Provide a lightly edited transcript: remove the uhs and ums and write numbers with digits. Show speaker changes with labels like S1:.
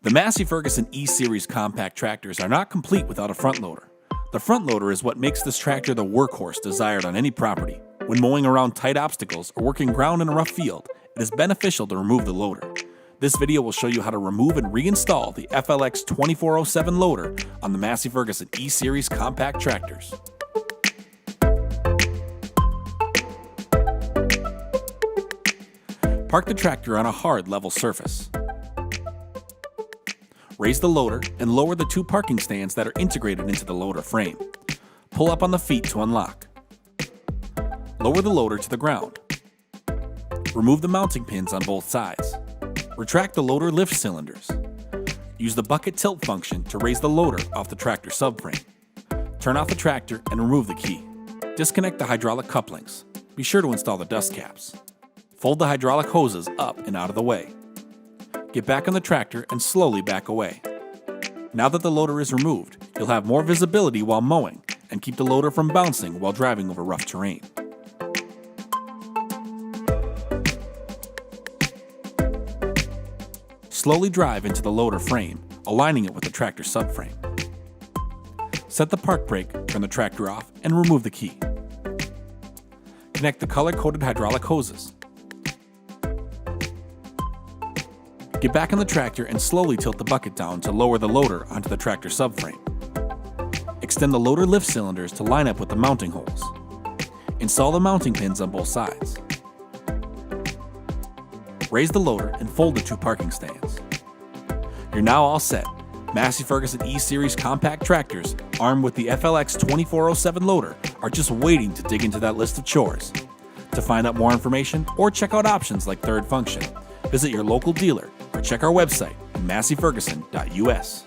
S1: The Massey Ferguson E-Series compact tractors are not complete without a front loader. The front loader is what makes this tractor the workhorse desired on any property. When mowing around tight obstacles or working ground in a rough field, it is beneficial to remove the loader. This video will show you how to remove and reinstall the FLx2407 loader on the Massey Ferguson E-Series compact tractors. Park the tractor on a hard, level surface. Raise the loader and lower the two parking stands that are integrated into the loader frame. Pull up on the feet to unlock. Lower the loader to the ground. Remove the mounting pins on both sides. Retract the loader lift cylinders. Use the bucket tilt function to raise the loader off the tractor subframe. Turn off the tractor and remove the key. Disconnect the hydraulic couplings. Be sure to install the dust caps. Fold the hydraulic hoses up and out of the way. Get back on the tractor and slowly back away. Now that the loader is removed, you'll have more visibility while mowing and keep the loader from bouncing while driving over rough terrain. Slowly drive into the loader frame, aligning it with the tractor subframe. Set the park brake, turn the tractor off, and remove the key. Connect the color-coded hydraulic hoses. Get back on the tractor and slowly tilt the bucket down to lower the loader onto the tractor subframe. Extend the loader lift cylinders to line up with the mounting holes. Install the mounting pins on both sides. Raise the loader and fold the two parking stands. You're now all set. Massey Ferguson E-Series compact tractors, armed with the FLx2407 loader, are just waiting to dig into that list of chores. To find out more information or check out options like third function, visit your local dealer or check our website at masseyferguson.us.